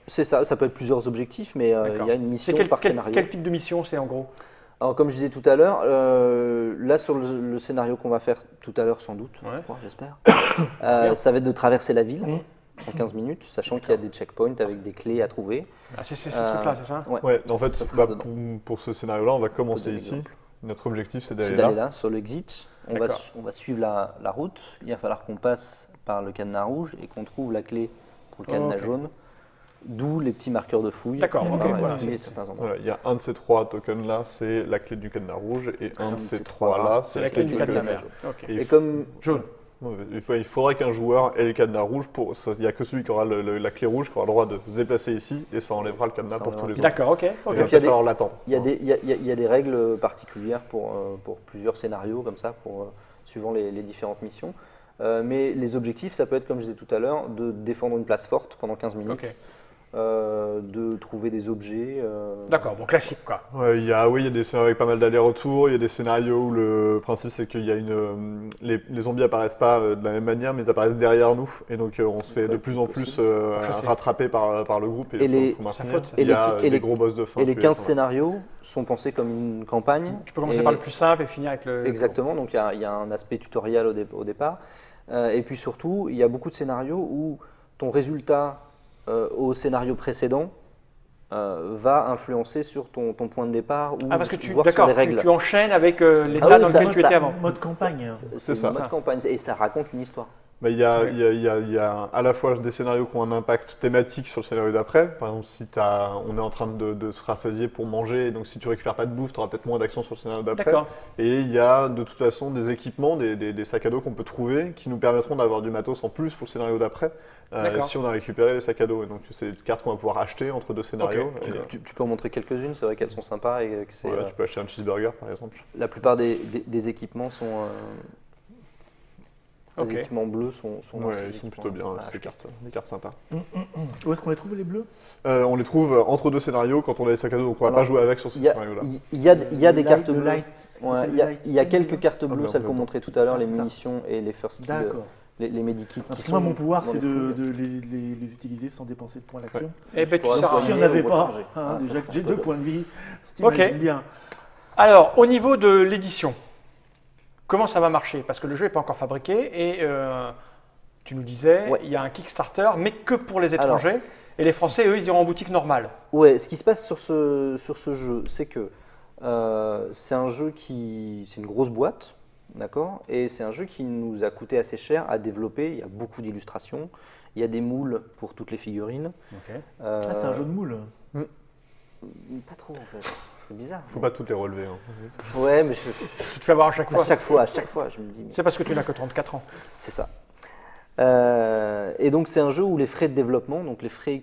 Speaker 2: C'est ça, ça peut être plusieurs objectifs, mais il
Speaker 1: D'accord.
Speaker 2: y a une
Speaker 1: C'est
Speaker 2: mission par scénario.
Speaker 1: quel type de mission c'est en gros?
Speaker 2: Alors, comme je disais tout à l'heure, là sur le scénario qu'on va faire tout à l'heure, sans doute,
Speaker 1: Ouais.
Speaker 2: je crois, j'espère,
Speaker 1: Bien.
Speaker 2: ça va être de traverser la ville en 15 minutes, sachant qu'il y a des checkpoints avec des clés à trouver.
Speaker 1: Ah, c'est ce truc-là, c'est ça?
Speaker 3: Ouais, en fait,
Speaker 2: ça sera dedans.
Speaker 3: pour ce scénario-là, on va commencer
Speaker 2: Faut
Speaker 3: ici.
Speaker 2: d'exemple.
Speaker 3: Notre objectif, c'est
Speaker 2: C'est
Speaker 3: d'aller
Speaker 2: d'aller
Speaker 3: là.
Speaker 2: là, sur l'exit.
Speaker 1: D'accord.
Speaker 2: On va suivre la route. Il va falloir qu'on passe par le cadenas rouge et qu'on trouve la clé pour le cadenas
Speaker 1: Ok.
Speaker 2: jaune. D'où les petits marqueurs de fouille.
Speaker 1: D'accord,
Speaker 2: Il va
Speaker 1: ok,
Speaker 2: falloir
Speaker 1: voilà,
Speaker 2: fouiller
Speaker 1: c'est-
Speaker 2: certains endroits.
Speaker 3: Voilà, il y a un de ces 3 tokens-là, c'est la clé du cadenas rouge, et un de ces 3-là,
Speaker 1: C'est la clé du
Speaker 3: token
Speaker 1: cadenas
Speaker 3: jaune.
Speaker 1: Ok.
Speaker 3: Et
Speaker 2: Et comme
Speaker 1: Jaune.
Speaker 3: Ouais, il faudrait qu'un joueur ait le cadenas rouge. Il n'y a que celui qui aura la clé rouge qui aura le droit de se déplacer ici et ça enlèvera le cadenas
Speaker 2: Ça
Speaker 3: pour tous les autres.
Speaker 1: D'accord, ok.
Speaker 3: Il
Speaker 1: ok.
Speaker 3: va
Speaker 2: il y a
Speaker 3: peut-être
Speaker 2: des-
Speaker 3: falloir l'attendre.
Speaker 2: il y a des règles particulières pour plusieurs scénarios, comme ça, suivant les différentes missions. Mais les objectifs, ça peut être, comme je disais tout à l'heure, de défendre une place forte pendant 15 minutes,
Speaker 1: Ok.
Speaker 2: de trouver des objets.
Speaker 1: D'accord, bon, classique quoi.
Speaker 3: Ouais, il y a des scénarios avec pas mal d'allers-retours. Il y a des scénarios où le principe c'est qu'il y a les zombies apparaissent pas de la même manière, mais ils apparaissent derrière nous. Et donc on se fait de plus en plus
Speaker 1: chasser.
Speaker 3: rattraper par le groupe.
Speaker 2: Et les-
Speaker 3: faut
Speaker 1: sa
Speaker 3: maintenir.
Speaker 1: faute, ça.
Speaker 3: Il y a
Speaker 2: Et les-
Speaker 3: des gros boss de fin.
Speaker 2: Et les
Speaker 3: puis,
Speaker 2: 15
Speaker 3: voilà.
Speaker 2: scénarios sont pensés comme une campagne.
Speaker 1: Tu peux commencer
Speaker 2: Et-
Speaker 1: par le plus simple et finir avec le.
Speaker 2: Exactement, donc il y a un aspect tutoriel au départ. Et puis surtout, il y a beaucoup de scénarios où ton résultat au scénario précédent va influencer sur ton point de départ ou
Speaker 1: Ah, parce que tu,
Speaker 2: voir sur
Speaker 1: d'accord,
Speaker 2: les règles.
Speaker 1: tu enchaînes avec l'état
Speaker 2: Ah oui,
Speaker 1: dans
Speaker 2: ça-
Speaker 1: lequel tu
Speaker 2: ça-
Speaker 1: étais avant.
Speaker 4: Mode campagne.
Speaker 3: C'est ça.
Speaker 2: une mode campagne et ça raconte une histoire.
Speaker 3: Bah, il y a à la fois des scénarios qui ont un impact thématique sur le scénario d'après. Par exemple, si on est en train de se rassasier pour manger, donc si tu récupères pas de bouffe, tu auras peut-être moins d'action sur le scénario d'après.
Speaker 1: D'accord.
Speaker 3: Et il y a de toute façon des équipements, des sacs à dos qu'on peut trouver qui nous permettront d'avoir du matos en plus pour le scénario d'après
Speaker 1: D'accord.
Speaker 3: si on a récupéré les sacs à dos. Et donc c'est des cartes qu'on va pouvoir acheter entre 2 scénarios.
Speaker 1: Ok.
Speaker 3: Et,
Speaker 2: Tu peux en montrer quelques-unes, c'est vrai qu'elles sont sympas et que c'est,
Speaker 3: voilà, tu peux acheter un cheeseburger par exemple.
Speaker 2: la plupart des équipements sont.
Speaker 1: Ok.
Speaker 2: Les équipements bleus sont dans
Speaker 3: Ouais,
Speaker 2: ces
Speaker 3: ils sont
Speaker 2: équipements
Speaker 3: plutôt bien,
Speaker 2: à
Speaker 3: c'est
Speaker 2: acheter.
Speaker 3: des cartes sympas.
Speaker 4: Où est-ce qu'on les trouve, les bleus?
Speaker 3: On les trouve entre 2 scénarios quand on a les sacs à dos, donc on va
Speaker 2: Alors,
Speaker 3: pas jouer avec sur ce
Speaker 2: Il y a,
Speaker 3: scénario-là.
Speaker 2: il y a des cartes
Speaker 4: Le
Speaker 2: bleues.
Speaker 4: light,
Speaker 2: Ouais,
Speaker 4: le
Speaker 2: il y a
Speaker 4: light
Speaker 2: quelques
Speaker 4: bleu.
Speaker 2: cartes bleues,
Speaker 3: bleu,
Speaker 2: celles qu'on
Speaker 3: bleu.
Speaker 2: montrait tout à l'heure,
Speaker 4: Ah,
Speaker 2: les
Speaker 4: c'est ça.
Speaker 2: munitions et les first kits,
Speaker 4: D'accord.
Speaker 2: les medikits.
Speaker 4: Parce
Speaker 2: qui
Speaker 4: que moi,
Speaker 2: sont
Speaker 4: mon pouvoir,
Speaker 2: dans
Speaker 4: c'est
Speaker 2: les fouilles.
Speaker 4: de les utiliser sans dépenser de points d'action.
Speaker 1: Eh ben, tu
Speaker 2: pourras
Speaker 1: seras-
Speaker 2: voir.
Speaker 4: Si on
Speaker 2: ramener
Speaker 4: n'avait
Speaker 2: ou
Speaker 4: pas,
Speaker 2: recharger.
Speaker 4: hein,
Speaker 2: Ah, ça
Speaker 4: déjà
Speaker 2: sera
Speaker 4: que j'ai
Speaker 2: un
Speaker 4: 2
Speaker 2: peu
Speaker 4: points de vie,
Speaker 1: Ok.
Speaker 4: t'imagines bien.
Speaker 1: Alors, au niveau de l'édition, comment ça va marcher? Parce que le jeu n'est pas encore fabriqué et tu nous disais,
Speaker 2: Ouais.
Speaker 1: il y a un Kickstarter, mais que pour les
Speaker 2: Alors,
Speaker 1: étrangers. Et les Français, eux, ils iront en boutique normale.
Speaker 2: Ouais, ce qui se passe sur ce jeu, c'est que c'est un jeu c'est une grosse boîte, d'accord, et c'est un jeu qui nous a coûté assez cher à développer. Il y a beaucoup d'illustrations, il y a des moules pour toutes les figurines.
Speaker 4: Ah, c'est un jeu de moule.
Speaker 2: Pas trop en fait, c'est bizarre.
Speaker 3: Faut pas toutes les relever. Hein.
Speaker 2: Ouais, mais
Speaker 1: Tu te fais avoir à chaque fois.
Speaker 2: à chaque fois, je me dis.
Speaker 1: C'est parce que tu n'as que 34 ans.
Speaker 2: C'est ça. Et donc c'est un jeu où les frais de développement, donc les frais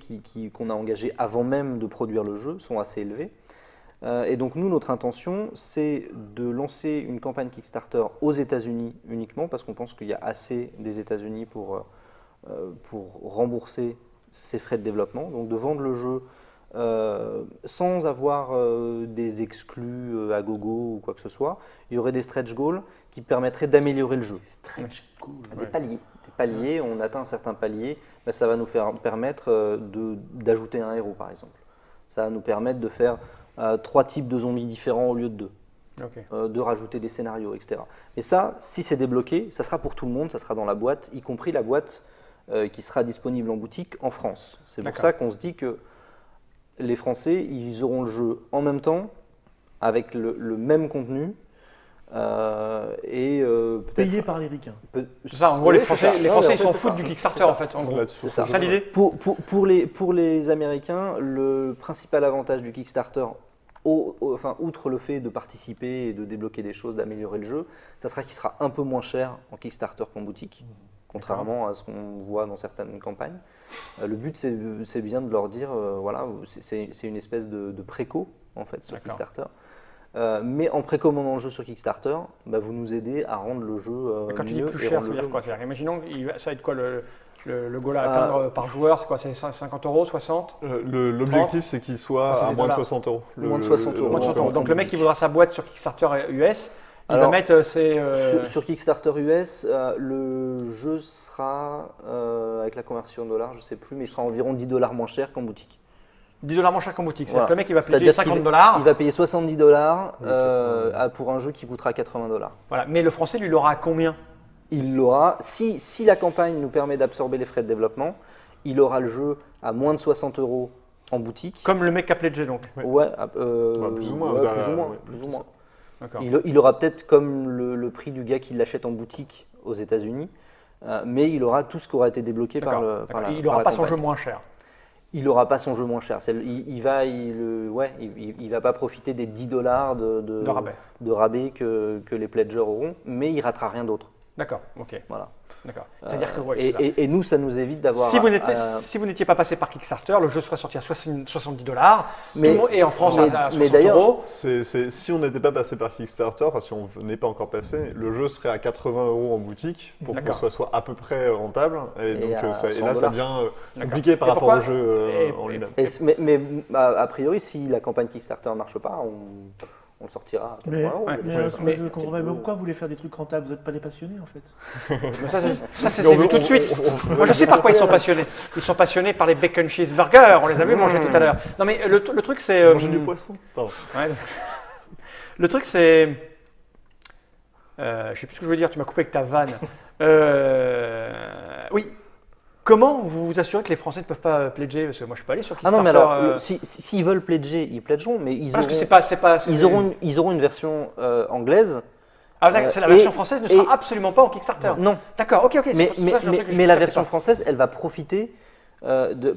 Speaker 2: qu'on a engagés avant même de produire le jeu, sont assez élevés. Et donc nous, notre intention, c'est de lancer une campagne Kickstarter aux États-Unis uniquement, parce qu'on pense qu'il y a assez des États-Unis pour rembourser ces frais de développement. Donc de vendre le jeu sans avoir des exclus à gogo ou quoi que ce soit. Il y aurait des stretch goals qui permettraient d'améliorer le jeu. Des paliers, on atteint un certain palier, mais ça va nous permettre d'ajouter un héros par exemple. Ça va nous permettre de faire 3 types de zombies différents au lieu de 2.
Speaker 1: Ok.
Speaker 2: De rajouter des scénarios, etc. Mais ça, si c'est débloqué, ça sera pour tout le monde, ça sera dans la boîte, y compris la boîte qui sera disponible en boutique en France. C'est pour
Speaker 1: D'accord.
Speaker 2: ça qu'on se dit que les Français, ils auront le jeu en même temps, avec le même contenu, et peut-être...
Speaker 4: Payé par les ricains.
Speaker 1: C'est ça, en gros, les
Speaker 2: Oui, c'est
Speaker 1: Français,
Speaker 2: ça.
Speaker 1: les
Speaker 2: Non,
Speaker 1: Français
Speaker 2: mais en
Speaker 1: ils
Speaker 2: fait,
Speaker 1: s'en
Speaker 2: c'est
Speaker 1: foutent
Speaker 2: ça.
Speaker 1: du Kickstarter,
Speaker 2: C'est ça.
Speaker 1: en fait, en gros.
Speaker 3: Là-dessus,
Speaker 2: C'est ça.
Speaker 1: C'est ça l'idée?
Speaker 2: Pour les Américains, le principal avantage du Kickstarter, outre le fait de participer et de débloquer des choses, d'améliorer le jeu, ça sera qu'il sera un peu moins cher en Kickstarter qu'en boutique, contrairement à ce qu'on voit dans certaines campagnes. Le but, c'est bien de leur dire, voilà, c'est une espèce de préco, en fait, sur
Speaker 1: D'accord.
Speaker 2: Kickstarter. Mais en précommandant le jeu sur Kickstarter, bah, vous nous aidez à rendre le jeu
Speaker 1: Et quand tu dis
Speaker 2: mieux
Speaker 1: plus
Speaker 2: et
Speaker 1: cher,
Speaker 2: rendre
Speaker 1: ça veut
Speaker 2: le
Speaker 1: dire
Speaker 2: jeu
Speaker 1: quoi? C'est-à-dire, imaginons, ça va être quoi le goal à atteindre par joueur? C'est quoi? C'est 50 €, 60?
Speaker 3: L'objectif, c'est qu'il soit
Speaker 1: Ça, c'est
Speaker 3: à
Speaker 1: des
Speaker 3: moins de
Speaker 1: dollars.
Speaker 3: 60 €.
Speaker 2: Moins de 60 €.
Speaker 1: Moins de 60 €.
Speaker 2: en
Speaker 1: Donc le mec qui
Speaker 2: boutique.
Speaker 1: voudra sa boîte sur Kickstarter US, il va
Speaker 2: Alors,
Speaker 1: mettre ses.
Speaker 2: Sur Kickstarter US, le jeu sera, avec la conversion en dollars, je ne sais plus, mais il sera environ 10 $ moins cher qu'en boutique.
Speaker 1: 10 $ moins cher qu'en boutique. C'est-à-dire
Speaker 2: Voilà.
Speaker 1: que le mec il va payer
Speaker 2: C'est-à-dire
Speaker 1: 50
Speaker 2: qu'il-
Speaker 1: $.
Speaker 2: Il va payer 70 $
Speaker 3: Oui,
Speaker 2: pour un jeu qui coûtera 80 $.
Speaker 1: Voilà. Mais le français, lui, l'aura à combien?
Speaker 2: Il l'aura, si la campagne nous permet d'absorber les frais de développement, il aura le jeu à moins de 60 € en boutique.
Speaker 1: Comme le mec qui a pledgé donc.
Speaker 2: Ouais,
Speaker 3: plus ou moins,
Speaker 2: ouais,
Speaker 3: derrière,
Speaker 2: plus ou moins,
Speaker 3: ouais,
Speaker 2: plus ou
Speaker 3: c'est
Speaker 2: moins.
Speaker 3: ça.
Speaker 1: D'accord.
Speaker 2: Il aura peut-être comme le prix du gars qui l'achète en boutique aux États-Unis, mais il aura tout ce qui aura été débloqué par
Speaker 1: D'accord.
Speaker 2: par la
Speaker 1: Il
Speaker 2: par
Speaker 1: n'aura
Speaker 2: la
Speaker 1: pas son
Speaker 2: campagne.
Speaker 1: jeu moins cher.
Speaker 2: Il n'aura pas son jeu moins cher. Il va pas profiter des 10 $
Speaker 1: De rabais.
Speaker 2: de rabais que les pledgers auront, mais il ratera rien d'autre.
Speaker 1: D'accord. Ok.
Speaker 2: Voilà.
Speaker 1: D'accord. C'est-à-dire que ouais, c'est ça.
Speaker 2: Et nous, ça nous évite d'avoir.
Speaker 1: Si vous n'étiez pas passé par Kickstarter, le jeu serait sorti à 70 $.
Speaker 2: Mais-
Speaker 1: Et en France,
Speaker 2: mais-
Speaker 1: à
Speaker 2: mais
Speaker 1: 60
Speaker 2: d'ailleurs-
Speaker 1: €.
Speaker 3: Si on n'était pas passé par Kickstarter, enfin si on n'est pas encore passé, le jeu serait à 80 € en boutique pour que
Speaker 1: D'accord.
Speaker 3: ce soit à peu près rentable. Et, donc,
Speaker 2: à
Speaker 3: et
Speaker 2: 100
Speaker 3: là, ça
Speaker 2: $.
Speaker 3: devient
Speaker 1: D'accord.
Speaker 3: compliqué par
Speaker 1: Et
Speaker 3: rapport
Speaker 1: pourquoi
Speaker 3: au jeu
Speaker 1: Et-
Speaker 3: en lui-même.
Speaker 2: Mais a priori, si la campagne Kickstarter ne marche pas, on le sortira à 80 €.
Speaker 1: Ouais.
Speaker 4: Mais je comprends pas. Mais pourquoi vous voulez faire des trucs rentables? Vous n'êtes pas des passionnés en fait.
Speaker 1: Mais ça, c'est
Speaker 3: Mais on
Speaker 1: vu
Speaker 3: veut-
Speaker 1: tout de suite.
Speaker 3: on veut
Speaker 1: Moi, je sais
Speaker 3: dire
Speaker 1: par quoi ils
Speaker 3: ça.
Speaker 1: sont passionnés. Ils sont passionnés par les bacon cheeseburgers. On les a vus manger tout à l'heure. Non, mais le truc, c'est.
Speaker 3: Manger du poisson. Pardon.
Speaker 1: Ouais. Le truc, c'est. Je sais plus ce que je veux dire, tu m'as coupé avec ta vanne. Oui. Comment vous vous assurez que les Français ne peuvent pas pledger? Parce que moi, je suis pas allé sur
Speaker 2: Ah
Speaker 1: Kickstarter.
Speaker 2: non, mais alors, s'ils veulent pledger, ils pledgeront, mais
Speaker 1: parce que c'est pas.
Speaker 2: ils auront une version anglaise.
Speaker 1: Ah, d'accord, c'est la version
Speaker 2: et-
Speaker 1: française ne sera
Speaker 2: et-
Speaker 1: absolument pas en Kickstarter.
Speaker 2: Non,
Speaker 1: D'accord, ok, ok. c'est
Speaker 2: mais,
Speaker 1: pour ça
Speaker 2: mais,
Speaker 1: que j'ai un
Speaker 2: mais,
Speaker 1: truc que je
Speaker 2: mais la
Speaker 1: captais
Speaker 2: version
Speaker 1: pas.
Speaker 2: française, elle va profiter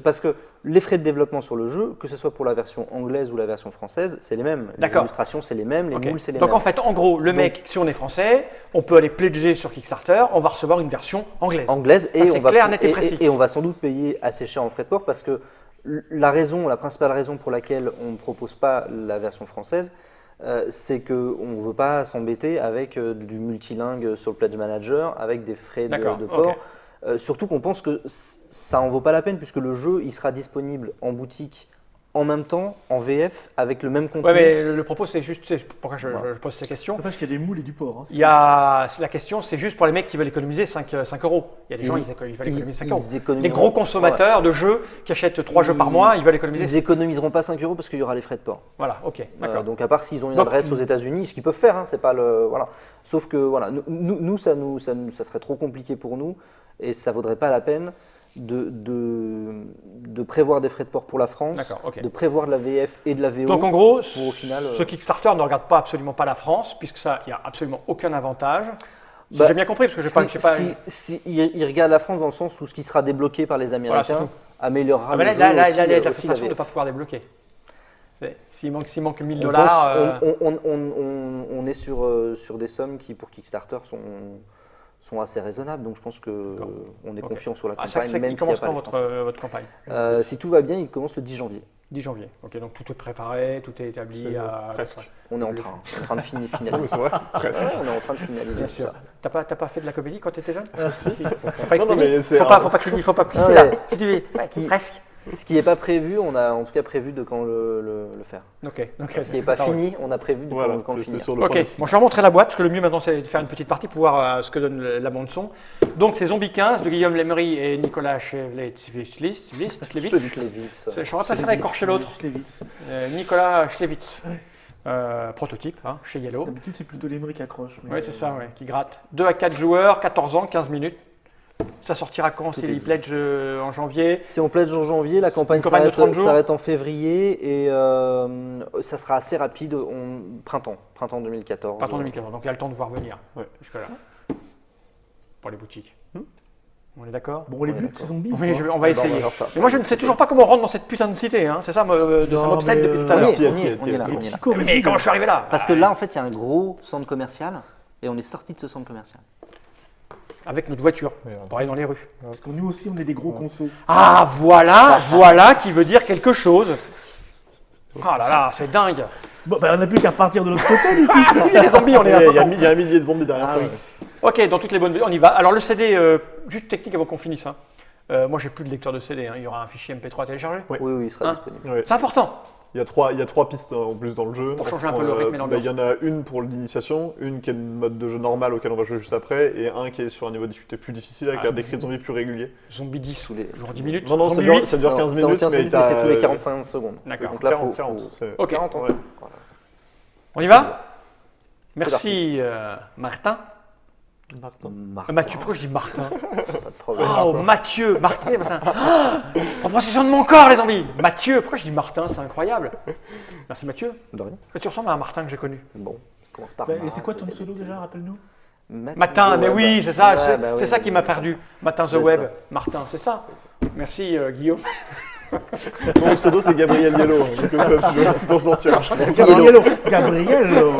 Speaker 2: parce que les frais de développement sur le jeu, que ce soit pour la version anglaise ou la version française, c'est les mêmes. Les
Speaker 1: D'accord.
Speaker 2: illustrations, c'est les mêmes, les
Speaker 1: Ok.
Speaker 2: moules, c'est les
Speaker 1: Donc
Speaker 2: mêmes.
Speaker 1: en fait, en gros, le mec, si on est français, on peut aller pledger sur Kickstarter, on va recevoir une version anglaise.
Speaker 2: anglaise
Speaker 1: Ça,
Speaker 2: et
Speaker 1: c'est
Speaker 2: on va
Speaker 1: clair, net et précis.
Speaker 2: et on va sans doute payer assez cher en frais de port parce que la principale raison pour laquelle on ne propose pas la version française, c'est qu'on ne veut pas s'embêter avec du multilingue sur le Pledge Manager, avec des frais
Speaker 1: D'accord,
Speaker 2: de port.
Speaker 1: ok.
Speaker 2: Surtout qu'on pense que ça en vaut pas la peine puisque le jeu il sera disponible en boutique en même temps, en VF, avec le même contenu.
Speaker 1: Ouais, mais le propos, c'est juste. Pourquoi je pose ces questions?
Speaker 4: N'empêche qu'il y a des moules et du porc. Hein,
Speaker 1: Il y a, la question, c'est juste pour les mecs qui veulent économiser 5 €. Il y a des gens,
Speaker 2: Ils-
Speaker 1: ils veulent économiser 5 €.
Speaker 2: ils économiront-
Speaker 1: Les gros consommateurs de jeux qui achètent 3 jeux par mois, ils veulent
Speaker 2: Ils
Speaker 1: économiser.
Speaker 2: économiseront pas 5 € parce qu'il y aura les frais de port.
Speaker 1: Voilà, ok, d'accord.
Speaker 2: Donc à part s'ils ont une
Speaker 1: Donc,
Speaker 2: adresse aux États-Unis, ce qu'ils peuvent faire, hein, c'est pas le voilà. Sauf que voilà, ça serait trop compliqué pour nous et ça vaudrait pas la peine de prévoir des frais de port pour la France,
Speaker 1: D'accord, ok.
Speaker 2: de prévoir de la VF et de la VO.
Speaker 1: Donc en gros,
Speaker 2: au final,
Speaker 1: ce Kickstarter ne regarde pas absolument pas la France, puisque ça, il n'y a absolument aucun avantage. Si
Speaker 2: Bah,
Speaker 1: j'ai bien compris, parce que je sais pas.
Speaker 2: il regarde la France dans le sens où ce qui sera débloqué par les
Speaker 1: c'est
Speaker 2: Américains
Speaker 1: tout.
Speaker 2: améliorera
Speaker 1: Ah, mais
Speaker 2: le
Speaker 1: là,
Speaker 2: jeu
Speaker 1: là,
Speaker 2: aussi,
Speaker 1: il y a de la
Speaker 2: aussi la
Speaker 1: frustration de ne
Speaker 2: VF.
Speaker 1: pas pouvoir débloquer. S'il manque 1000
Speaker 2: On
Speaker 1: $.
Speaker 2: pense- on est sur des sommes qui, pour Kickstarter, sont assez raisonnables. Donc je pense qu'on est
Speaker 1: Ok.
Speaker 2: confiant sur la
Speaker 1: Ah,
Speaker 2: campagne,
Speaker 1: il
Speaker 2: même s'il n'y a
Speaker 1: commence
Speaker 2: pas
Speaker 1: quand
Speaker 2: les Français.
Speaker 1: votre campagne?
Speaker 2: Si tout va bien, il commence le 10 janvier.
Speaker 1: 10 janvier. Ok, donc tout est préparé, tout est établi.
Speaker 3: Presque.
Speaker 2: On est en
Speaker 1: Le-
Speaker 2: train de
Speaker 3: Ah, mais
Speaker 2: finaliser.
Speaker 3: c'est vrai, presque.
Speaker 2: Ouais, on est en train de finaliser
Speaker 1: Bien
Speaker 2: tout
Speaker 1: sûr.
Speaker 2: ça.
Speaker 1: T'as pas fait de la comédie quand tu étais jeune?
Speaker 4: Ah, si.
Speaker 1: Faut pas
Speaker 3: Non, non,
Speaker 1: expliquer.
Speaker 3: mais c'est
Speaker 1: Faut pas glisser
Speaker 2: Ah,
Speaker 1: là.
Speaker 2: ouais.
Speaker 1: Si tu veux.
Speaker 2: Ce qui-
Speaker 1: Presque.
Speaker 2: Ce qui n'est pas prévu, on a en tout cas prévu de quand le faire.
Speaker 1: Ok.
Speaker 2: Ce qui n'est pas fini, on a prévu de
Speaker 3: Voilà,
Speaker 2: quand le
Speaker 3: c'est
Speaker 2: finir.
Speaker 3: sur le point
Speaker 1: Ok,
Speaker 3: de
Speaker 1: bon,
Speaker 3: finir.
Speaker 1: je vais remontrer la boîte, parce que le mieux maintenant c'est de faire une petite partie pour voir ce que donne la bande son. Donc c'est Zombie 15 de Guillaume Lemery et Nicolas Schlewitz. J'aurais préféré écorcher l'autre.
Speaker 4: Schlewitz.
Speaker 1: Nicolas Schlewitz. Prototype, hein, chez Yellow.
Speaker 4: D'habitude, c'est plutôt l'Emery qui accroche. mais,
Speaker 1: Oui, c'est ça, ouais, qui gratte. 2 à 4 joueurs, 14 ans, 15 minutes. Ça sortira quand s'il
Speaker 2: est
Speaker 1: y
Speaker 2: dit.
Speaker 1: pledge en janvier?
Speaker 2: Si on pledge en janvier, la campagne
Speaker 1: Une campagne de 30 jours.
Speaker 2: s'arrête en février et ça sera assez rapide, printemps 2014.
Speaker 1: Printemps 2014, donc il y a le temps de voir venir.
Speaker 3: Ouais.
Speaker 1: Jusque-là. Pour les boutiques. On est d'accord?
Speaker 4: Bon, les
Speaker 2: Ouais,
Speaker 4: buts,
Speaker 2: d'accord.
Speaker 4: c'est zombies.
Speaker 1: Oui,
Speaker 4: quoi.
Speaker 1: on va essayer.
Speaker 2: faire ça.
Speaker 1: Mais moi je ne sais toujours pas comment on rentre dans cette putain de cité, hein. C'est ça, ça
Speaker 4: Non,
Speaker 1: m'obsède
Speaker 4: mais,
Speaker 1: depuis tout à
Speaker 2: On
Speaker 1: l'heure.
Speaker 2: y est, on y est, on y est là.
Speaker 4: Les
Speaker 2: on y est là.
Speaker 4: psychorigides.
Speaker 1: Mais comment je suis arrivé là?
Speaker 2: Parce que là, en fait, il y a un gros centre commercial et on est sorti de ce centre commercial.
Speaker 1: Avec notre voiture,
Speaker 3: Merde.
Speaker 1: pour aller dans les rues.
Speaker 4: Parce que nous aussi, on est des gros consos.
Speaker 1: Ah, voilà qui veut dire quelque chose. Ah là là, c'est dingue.
Speaker 4: Bon, ben, on n'a plus qu'à repartir de l'autre côté, du coup.
Speaker 1: Il y a les zombies, on est un peu cons.
Speaker 3: Il y a un millier de zombies derrière
Speaker 4: Ah
Speaker 3: toi.
Speaker 4: oui.
Speaker 1: Ok, dans toutes les bonnes... On y va. Alors le CD, juste technique avant qu'on finisse. Hein. Moi, j'ai plus de lecteur de CD. Hein. Il y aura un fichier MP3 à télécharger.
Speaker 3: Oui.
Speaker 2: Oui, il sera
Speaker 1: Hein
Speaker 2: disponible.
Speaker 3: Ouais.
Speaker 1: C'est important.
Speaker 3: Il y a trois pistes en plus dans le jeu.
Speaker 1: Pour changer un peu le rythme et l'ambiance.
Speaker 3: Il y en a une pour l'initiation, une qui est le mode de jeu normal auquel on va jouer juste après, et un qui est sur un niveau de difficulté plus difficile avec
Speaker 1: Ah.
Speaker 3: un décrit de zombies plus régulier.
Speaker 1: Zombie 10,
Speaker 2: Tous les-
Speaker 1: genre 10 minutes.
Speaker 3: Non, non, ça
Speaker 1: Zombie
Speaker 3: dure,
Speaker 1: 8.
Speaker 3: ça dure
Speaker 2: Non,
Speaker 3: 15
Speaker 2: c'est en
Speaker 3: minutes,
Speaker 2: 15
Speaker 3: mais
Speaker 2: minutes, mais c'est tous les
Speaker 3: t'as-
Speaker 2: 45 secondes.
Speaker 1: D'accord.
Speaker 2: Donc là,
Speaker 3: 40,
Speaker 2: faut...
Speaker 3: 40, c'est-
Speaker 1: Ok.
Speaker 2: 40 ans.
Speaker 3: Ouais.
Speaker 2: Voilà.
Speaker 1: On y va? Merci Martin.
Speaker 3: Martin.
Speaker 1: Mathieu, pourquoi je dis Martin?
Speaker 2: Pas de problème.
Speaker 1: Oh, Mathieu, Martin. En possession de mon corps, les zombies. Mathieu, pourquoi je dis Martin? C'est incroyable. Merci Mathieu.
Speaker 2: De rien.
Speaker 1: Tu ressembles à un Martin que j'ai connu.
Speaker 2: Bon, on commence par.
Speaker 4: Ben, et c'est quoi ton pseudo déjà, rappelle-nous?
Speaker 1: Matin, mais oui, c'est ça,
Speaker 2: Ouais, bah
Speaker 1: c'est
Speaker 2: oui,
Speaker 1: ça qui m'a
Speaker 2: oui.
Speaker 1: perdu. Matin the
Speaker 2: Ça doit
Speaker 1: Web,
Speaker 2: être
Speaker 1: Martin, c'est ça. Merci Guillaume.
Speaker 3: Mon pseudo c'est Gabriel Yellow, donc ça, tu t'en sortiras.
Speaker 4: Gabriello. Gabriello.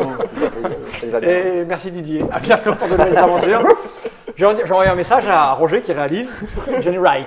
Speaker 2: Ça va bien.
Speaker 1: Et merci Didier. À bientôt pour de nouvelles aventures. J'ai envoyé un message à Roger qui réalise. Johnny Reich.